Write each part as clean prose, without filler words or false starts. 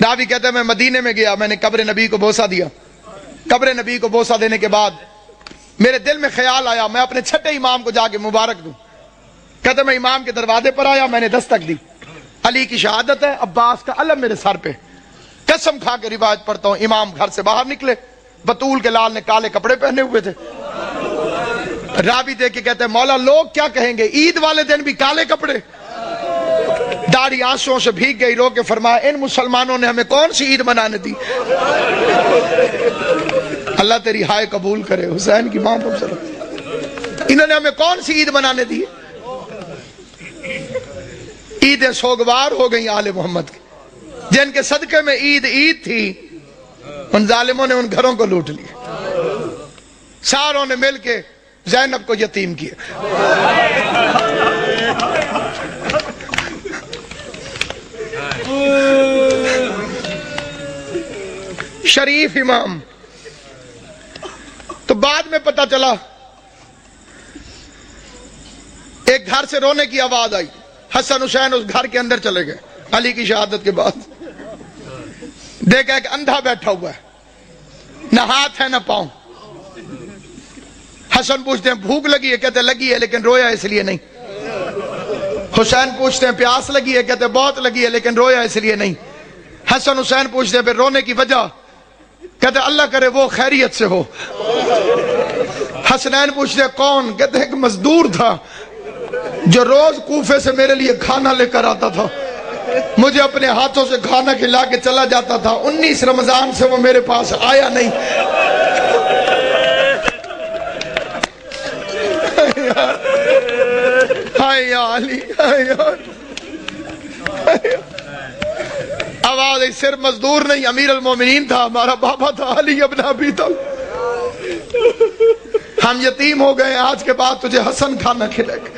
راوی کہتے ہیں میں مدینے میں گیا، میں نے قبر نبی کو بوسہ دیا۔ قبر نبی کو بوسہ دینے کے بعد میرے دل میں خیال آیا میں اپنے چھٹے امام کو جا کے مبارک دوں۔ کہتے میں امام کے دروازے پر آیا، میں نے دستک دی، علی کی شہادت ہے، عباس کا علم میرے سر پہ، قسم کھا کے روایت پڑھتا ہوں، امام گھر سے باہر نکلے، بطول کے لال نے کالے کپڑے پہنے ہوئے تھے۔ راوی دیکھ کے کہتے ہیں مولا لوگ کیا کہیں گے، عید والے دن بھی کالے کپڑے۔ داڑھی آنسوؤں سے بھیگ گئی، رو کے فرمایا ان مسلمانوں نے ہمیں کون سی عید منانے دی؟ اللہ تیری ہائے قبول کرے، حسین کی ماں پر انہوں نے ہمیں کون سی عید منانے دی؟ عیدیں سوگوار ہو گئی آل محمد کی، جن کے صدقے میں عید تھی، ان ظالموں نے ان گھروں کو لوٹ لیا، ساروں نے مل کے زینب کو یتیم کیا۔ شریف امام۔ تو بعد میں پتہ چلا ایک گھر سے رونے کی آواز آئی، حسن حسین اس گھر کے اندر چلے گئے علی کی شہادت کے بعد۔ دیکھا ایک اندھا بیٹھا ہوا ہے، نہ ہاتھ ہے نہ پاؤں۔ حسن پوچھتے ہیں بھوک لگی ہے؟ کہتے لگی ہے لیکن رویا اس لیے نہیں۔ حسین پوچھتے ہیں پیاس لگی ہے؟ کہتے بہت لگی ہے لیکن رویا اس لیے نہیں۔ حسن حسین پوچھتے ہیں پھر رونے کی وجہ؟ کہتے اللہ کرے وہ خیریت سے ہو۔ حسنین پوچھتے ہیں کون؟ کہتے ایک مزدور تھا جو روز کوفے سے میرے لیے کھانا لے کر آتا تھا، مجھے اپنے ہاتھوں سے کھانا کھلا کے چلا جاتا تھا، 19 رمضان سے وہ میرے پاس آیا نہیں۔ ہائے یا علی، ہائے یا آواز صرف مزدور نہیں، امیر المومنین تھا، ہمارا بابا تھا علی ابن ابی طالب۔ ہم یتیم ہو گئے، آج کے بعد تجھے حسن کھانا کھلائے گا۔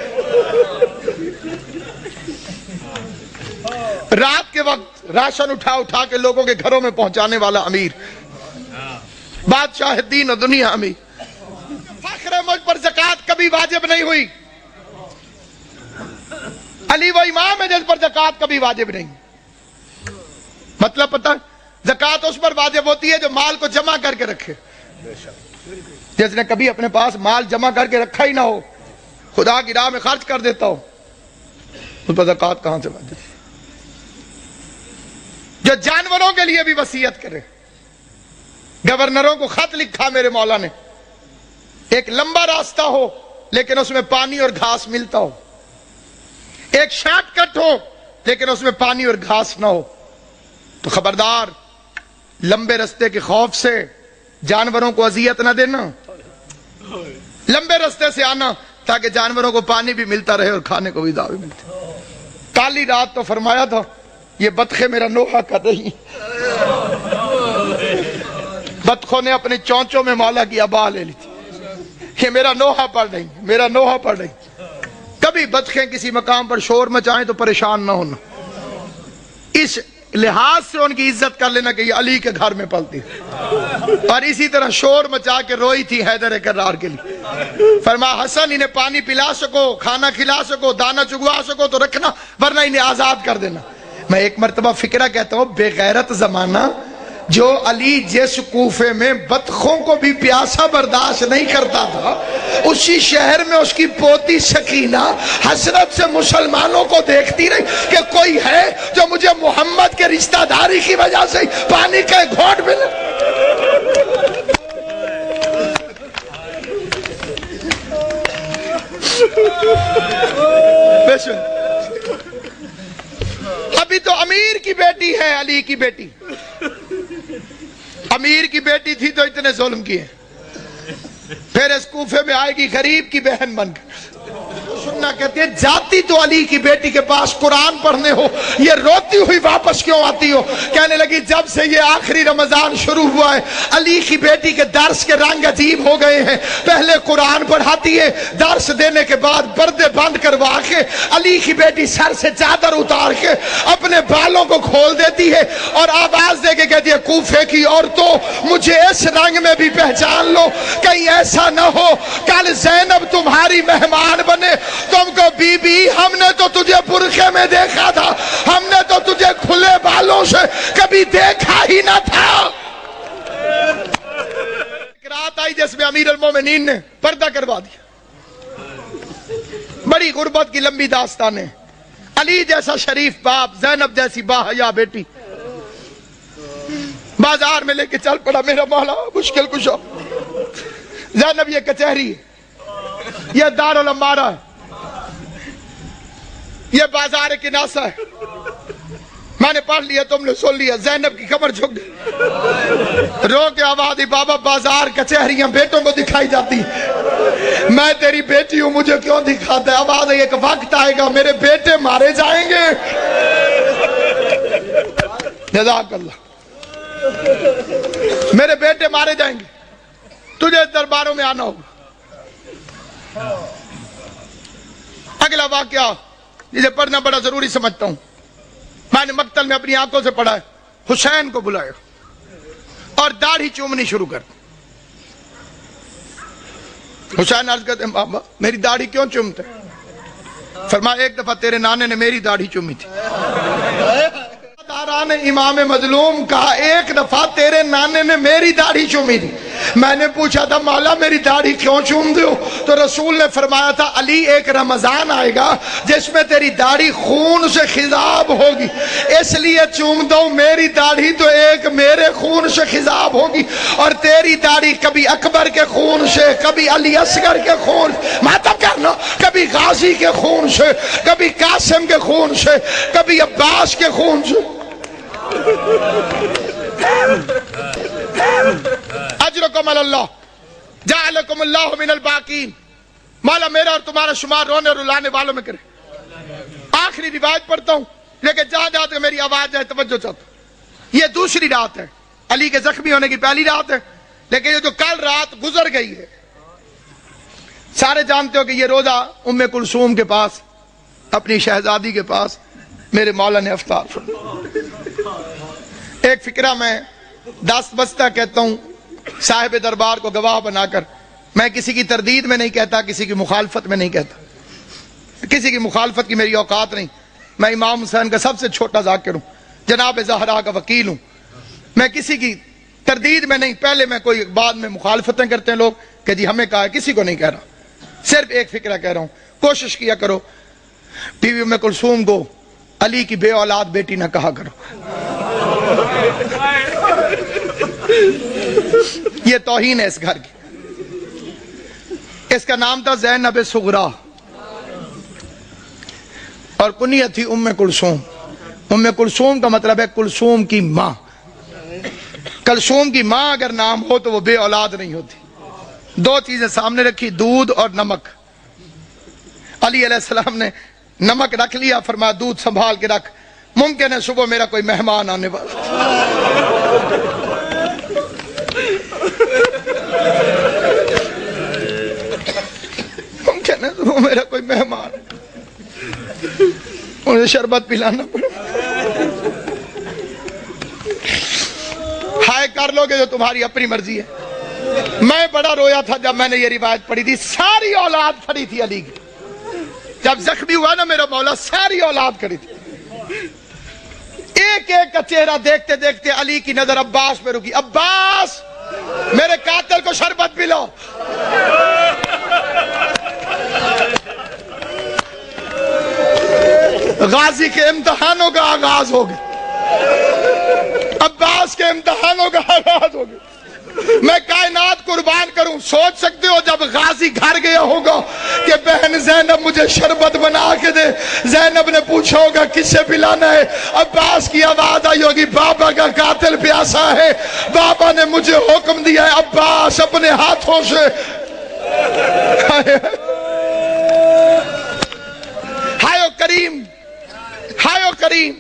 رات کے وقت راشن اٹھا کے لوگوں کے گھروں میں پہنچانے والا امیر، بادشاہ دین و دنیا امیر۔ فخر مجھ پر زکوٰۃ کبھی واجب نہیں ہوئی، علی وہ امام ہے جس پر زکوٰۃ کبھی واجب نہیں۔ مطلب پتہ، زکوٰۃ اس پر واجب ہوتی ہے جو مال کو جمع کر کے رکھے۔ جس نے کبھی اپنے پاس مال جمع کر کے رکھا ہی نہ ہو، خدا کی راہ میں خرچ کر دیتا ہو، اس پر زکوٰۃ کہاں سے واجب؟ جو جانوروں کے لیے بھی وصیت کرے، گورنروں کو خط لکھا میرے مولا نے، ایک لمبا راستہ ہو لیکن اس میں پانی اور گھاس ملتا ہو، ایک شارٹ کٹ ہو لیکن اس میں پانی اور گھاس نہ ہو، تو خبردار لمبے راستے کے خوف سے جانوروں کو اذیت نہ دینا، لمبے راستے سے آنا تاکہ جانوروں کو پانی بھی ملتا رہے اور کھانے کو بھی دعوی ملتی۔ کالی رات تو فرمایا تھا یہ بطخیں میرا نوحہ کر رہی، بطخوں نے اپنی چونچوں میں مولا کی ابا لے لی تھی، یہ میرا نوحہ پڑھ رہی، میرا نوحہ پڑھ رہی۔ کبھی بطخیں کسی مقام پر شور مچائیں تو پریشان نہ ہونا، اس لحاظ سے ان کی عزت کر لینا کہ یہ علی کے گھر میں پلتی، اور اسی طرح شور مچا کے روئی تھی حیدر کرار کے لیے۔ فرمایا حسن انہیں پانی پلا سکو، کھانا کھلا سکو، دانا چگوا سکو تو رکھنا، ورنہ انہیں آزاد کر دینا۔ میں ایک مرتبہ فکرہ کہتا ہوں، بے غیرت زمانہ جو علی جس کوفے میں بطخوں کو بھی پیاسا برداشت نہیں کرتا تھا، اسی شہر میں اس کی پوتی سکینہ حسرت سے مسلمانوں کو دیکھتی رہی کہ کوئی ہے جو مجھے محمد کے رشتہ داری کی وجہ سے پانی کا گھونٹ ملے۔ ابھی تو امیر کی بیٹی ہے علی کی بیٹی، امیر کی بیٹی تھی تو اتنے ظلم کیے، پھر اس کوفے میں آئے گی غریب کی بہن بن کر۔ سننا کہتے ہیں جاتی تو علی کی بیٹی کے پاس قرآن پڑھنے ہو، یہ روتی ہوئی واپس کیوں آتی ہو؟ کہنے لگی جب سے یہ آخری رمضان شروع ہوا ہے علی کی بیٹی کے درس کے رنگ عجیب ہو گئے ہیں، پہلے قرآن پڑھاتی ہے، درس دینے کے بعد پردے بند کروا کے علی کی بیٹی سر سے چادر اتار کے اپنے بالوں کو کھول دیتی ہے اور آواز دے کے کہتی ہے کوفے کی عورتوں مجھے اس رنگ میں بھی پہچان لو، کہیں ایسا نہ ہو کل زینب تمہاری مہمان بنے تم کو بی بی ہم نے تو تجھے برقعے میں دیکھا تھا, ہم نے تو تجھے کھلے بالوں سے کبھی دیکھا ہی نہ تھا. ایک رات آئی جس میں امیر المومنین نے پردہ کروا دیا. بڑی غربت کی لمبی داستان ہے. علی جیسا شریف باپ, زینب جیسی باحیا بیٹی بازار میں لے کے چل پڑا, میرا مولا مشکل کشا. زینب یہ کچہری ہے, یہ دارالعمارہ ہے, یہ بازار کناسہ ہے. میں نے پڑھ لیا, تم نے سن لیا. زینب کی کمر جھک گئی, رو کے آواز دی, بابا بازار کچہریاں بیٹوں کو دکھائی جاتی, میں تیری بیٹی ہوں, مجھے کیوں دکھاتا ہے؟ آواز ہے, ایک وقت آئے گا میرے بیٹے مارے جائیں گے. جزاک اللہ. میرے بیٹے مارے جائیں گے, تجھے درباروں میں آنا ہوگا. اگلا واقعہ جسے پڑھنا بڑا ضروری سمجھتا ہوں. میں نے مقتل میں اپنی آنکھوں سے پڑھا ہے. حسین کو بلایا اور داڑھی چومنی شروع کر دی. حسین عرض کرتے ہیں, بابا میری داڑھی کیوں چومتے؟ فرمایا, ایک دفعہ تیرے نانے نے میری داڑھی چومی تھی. داران امام مظلوم کہا, ایک دفعہ تیرے نانے نے میری داڑھی چومی تھی. میں نے پوچھا تھا, مولا میری داڑھی کیوں چوم دو؟ تو رسول نے فرمایا تھا, علی ایک رمضان آئے گا جس میں تیری داڑھی خون سے خضاب ہوگی, اس لیے چوم دو. میری داڑھی تو ایک میرے خون سے خضاب ہوگی, اور تیری داڑھی کبھی اکبر کے خون سے, کبھی علی اصغر کے خون, ماتم کرنا, کبھی غازی کے خون سے, کبھی قاسم کے خون سے, کبھی عباس کے خون سے. اجرکم اللہ جعلکم اللہ من الباقین. مولا میرا اور تمہارا شمار رونے اور رلانے والوں میں کرے. آخری روایت پڑھتا ہوں, لیکن جہاں جہاں تک میری آواز جائے توجہ چاہتا ہوں. یہ دوسری رات ہے, علی کے زخمی ہونے کی پہلی رات ہے, لیکن یہ جو کل رات گزر گئی ہے, سارے جانتے ہو کہ یہ روزہ ام کلثوم کے پاس, اپنی شہزادی کے پاس میرے مولا نے افطار فرمایا. ایک فکرہ میں دست بستہ کہتا ہوں صاحب دربار کو گواہ بنا کر. میں کسی کی تردید میں نہیں کہتا, کسی کی مخالفت میں نہیں کہتا, کسی کی مخالفت کی میری اوقات نہیں. میں امام حسین کا سب سے چھوٹا ذاکر ہوں, جناب زہرا کا وکیل ہوں. میں کسی کی تردید میں نہیں, پہلے میں کوئی بعد میں مخالفتیں کرتے ہیں لوگ کہ جی ہمیں کہا ہے, کسی کو نہیں کہہ رہا. صرف ایک فکرہ کہہ رہا ہوں, کوشش کیا کرو بیوی ام کلثوم کو علی کی بے اولاد بیٹی نہ کہا کرو. یہ توہین ہے اس گھر کی. اس کا نام تھا زینب صغرا اور کنیت تھی ام کلثوم. ام کلثوم کا مطلب ہے کلثوم کی ماں. کلثوم کی ماں اگر نام ہو تو وہ بے اولاد نہیں ہوتی. دو چیزیں سامنے رکھی, دودھ اور نمک. علی علیہ السلام نے نمک رکھ لیا, فرمایا دودھ سنبھال کے رکھ, ممکن ہے صبح میرا کوئی مہمان آنے والا. ممکن ہے صبح میرا کوئی مہمان, انہیں شربت پلانا پڑے. ہائے کر لو گے جو تمہاری اپنی مرضی ہے. میں بڑا رویا تھا جب میں نے یہ روایت پڑھی تھی. ساری اولاد کھڑی تھی علی کی. جب زخمی ہوا نا میرا مولا, ساری اولاد کھڑی تھی. ایک ایک کا چہرہ دیکھتے دیکھتے علی کی نظر عباس پہ رکی. عباس میرے قاتل کو شربت پلاؤ. غازی کے امتحانوں کا آغاز ہو گیا, عباس کے امتحانوں کا آغاز ہو گیا. میں کائنات قربان کروں. سوچ سکتے ہو جب غازی گھر گیا ہوگا کہ بہن زینب مجھے شربت بنا کے دے, زینب نے پوچھا ہوگا کس سے پلانا ہے, عباس کی آواز آئی ہوگی بابا کا قاتل پیاسا ہے, بابا نے مجھے حکم دیا ہے. عباس اپنے ہاتھوں سے ہائے کریم, ہائے کریم.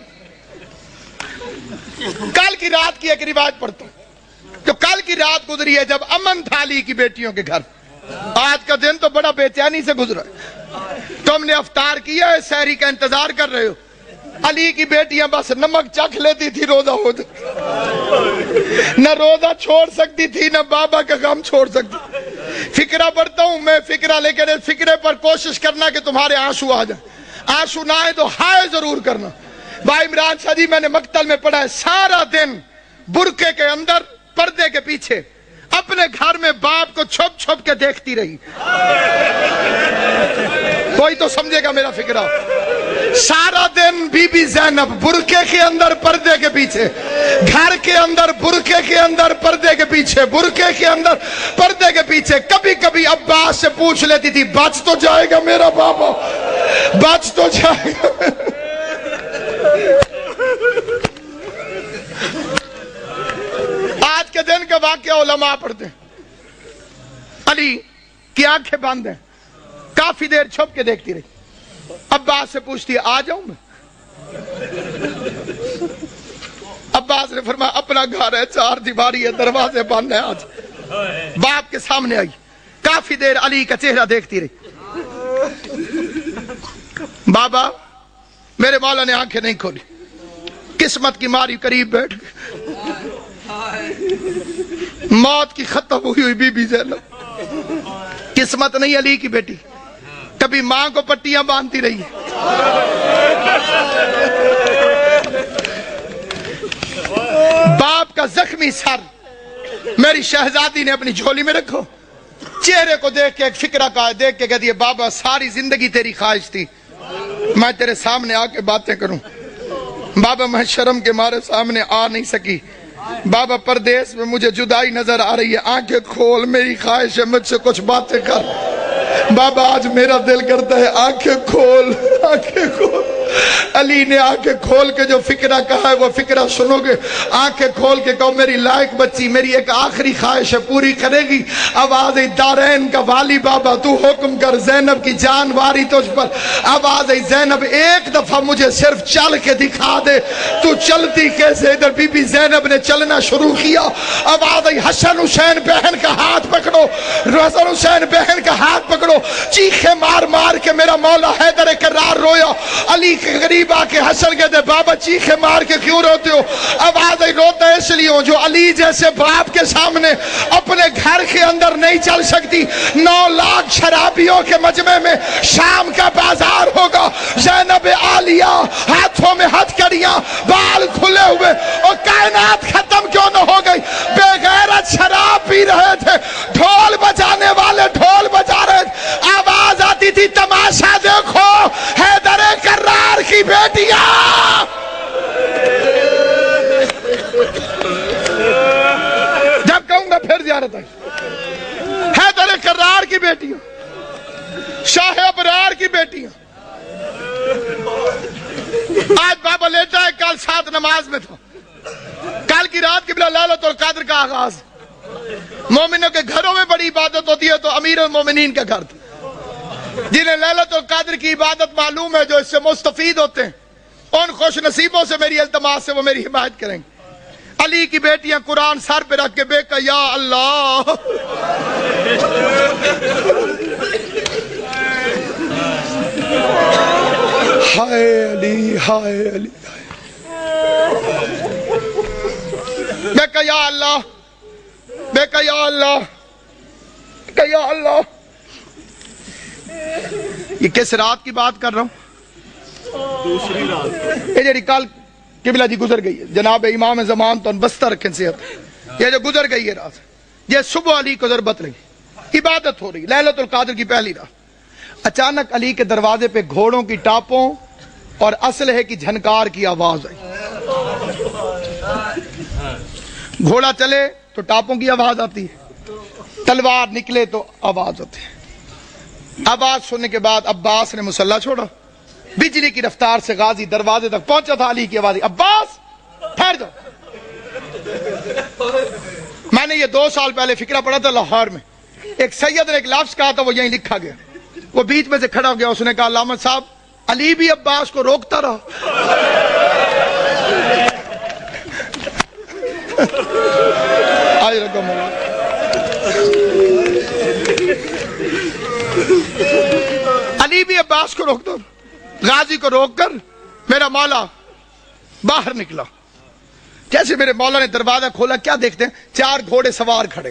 کل کی رات کی ایک روایت پڑھتا ہوں جو کل کی رات گزری ہے جب امن تھا علی کی بیٹیوں کے گھر. آج کا دن تو بڑا بے چینی سے گزرا ہے. تم نے افطار کیا ہے, سحری کا انتظار کر رہے ہو. علی کی بیٹیاں بس نمک چکھ لیتی تھی, روزہ ہو جاتا, نہ روزہ چھوڑ سکتی تھی نہ بابا کا غم چھوڑ سکتی. فکرہ پڑھتا ہوں میں فکرہ، لیکن اس فکرے پر کوشش کرنا کہ تمہارے آنسو آ جائیں، آنسو نہ آئے تو ہائے ضرور کرنا۔ بھائی عمران شاہ جی میں نے مقتل میں پڑھا ہے، سارا دن برقعے کے اندر پردے کے پیچھے اپنے گھر میں باپ کو چھپ چھپ کے دیکھتی رہی۔ کوئی تو سمجھے گا میرا فکرہ۔ سارا دن بی بی زینب برقعے کے اندر پردے کے پیچھے، گھر کے اندر برقعے کے اندر پردے کے پیچھے، برقعے کے اندر پردے کے پیچھے۔ کبھی کبھی عباس سے پوچھ لیتی تھی بچ تو جائے گا میرا بابا، بچ تو جائے گا۔ آج کے دن کا واقعہ علماء پڑھتے ہیں، علی کی آنکھیں بند ہیں، کافی دیر چھپ کے دیکھتی رہی۔ عباس سے پوچھتی ہے آ جاؤں میں؟ عباس نے فرمایا اپنا گھر ہے، چار دیواری ہے، دروازے بند ہیں، آج۔ باپ کے سامنے آئی، کافی دیر علی کا چہرہ دیکھتی رہی۔ بابا میرے مولا نے آنکھیں نہیں کھولی، قسمت کی ماری قریب بیٹھ گئی، موت کی ختم ہوئی بی بی زینب۔ قسمت نہیں علی کی بیٹی، کبھی ماں کو پٹیاں باندھتی رہی ہے، باپ کا زخمی سر میری شہزادی نے اپنی جھولی میں رکھو۔ چہرے کو دیکھ کے ایک فکرہ کا دیکھ کے کہتی ہے بابا ساری زندگی تیری خواہش تھی میں تیرے سامنے آ کے باتیں کروں، بابا میں شرم کے مارے سامنے آ نہیں سکی، بابا پردیس میں مجھے جدائی نظر آ رہی ہے، آنکھیں کھول، میری خواہش ہے مجھ سے کچھ باتیں کر۔ بابا آج میرا دل کرتا ہے آنکھیں کھول، آنکھیں کھول۔ علی نے آنکھیں کھول کے جو فکرہ کہا ہے وہ فکرہ سنو گے، آنکھیں کھول کے کہو میری لائق بچی میری ایک آخری خواہش ہے پوری کرے گی۔ آواز دارین کا والی بابا تو حکم کر، زینب کی جان واری تجھ پر۔ آواز زینب ایک دفعہ مجھے صرف چل کے دکھا دے، تو چلتی کیسے؟ ادھر بی بی زینب نے چلنا شروع کیا۔ آواز حسن حسین بہن کا ہاتھ پکڑو، حسن حسین بہن کا ہاتھ پکڑو، چیخے مار مار کے میرا مولا حیدر کرار رویا۔ علی کے قریب آ کے حسن کہتے بابا چیخے مار کے کیوں روتے ہو؟ آواز روتا اس لیے ہوں جو علی جیسے باپ کے سامنے اپنے گھر کے اندر نہیں چل سکتی۔ 9 لاکھ شرابیوں کے مجمع میں شام کا بازار ہوگا، زینب عالیہ ہاتھوں میں ہتھکڑیاں، بال کھلے ہوئے، اور کائنات ختم کیوں نہ ہو گئی؟ بے غیرت شراب پی رہے تھے، ڈھول بجانے والے ڈھول بجا رہے تھے، آواز آتی تھی تماشا دیکھو حیدر کرار کی بیٹیاں۔ جب کہوں گا پھر زیارت آئی، حیدر کرار کی بیٹیاں، شاہ ابرار کی بیٹیاں۔ آج بابا لیتا ہے، کل سات نماز میں تھا، کل کی رات قبلہ لیلۃ القدر کا آغاز۔ مومنوں کے گھروں میں بڑی عبادت ہوتی ہے تو امیر المومنین کا گھر تھا، جنہیں لیلۃ القدر کی عبادت معلوم ہے، جو اس سے مستفید ہوتے ہیں، ان خوش نصیبوں سے میری التماس سے وہ میری حمایت کریں گے۔ علی کی بیٹیاں قرآن سر پہ رکھ کے بے کہ یا اللہ ہائے علی، ہائے علی، بے کہ یا اللہ، بے کہ یا اللہ، کہ یا اللہ۔ یہ کس رات کی بات کر رہا ہوں؟ دوسری رات، یہ جڑی کل قبلہ جی گزر گئی ہے، جناب امام زمان تو بستہ رکھیں صحت، یہ جو گزر گئی ہے رات، یہ صبح علی کو ضربت لگی، عبادت ہو رہی لیلۃ القدر کی پہلی رات۔ اچانک علی کے دروازے پہ گھوڑوں کی ٹاپوں اور اسلحے کی جھنکار کی آواز آئی۔ گھوڑا چلے تو ٹاپوں کی آواز آتی ہے، تلوار نکلے تو آواز ہوتی ہے۔ آواز سننے کے بعد عباس نے مسلح چھوڑا، بجلی کی رفتار سے غازی دروازے تک پہنچا تھا، علی کی آواز عباس ٹھہر جاؤ۔ میں نے یہ 2 سال پہلے فکرہ پڑھا تھا لاہور میں، ایک سید نے ایک لفظ کہا تھا، وہ یہیں لکھا گیا، وہ بیچ میں سے کھڑا ہو گیا، اس نے کہا علامہ صاحب علی بھی عباس کو روکتا رہا۔ آج رقم علی بھی عباس کو روک دو، غازی کو روک کر میرا مولا باہر نکلا۔ جیسے میرے مولا نے دروازہ کھولا، کیا دیکھتے ہیں؟ 4 گھوڑے سوار کھڑے،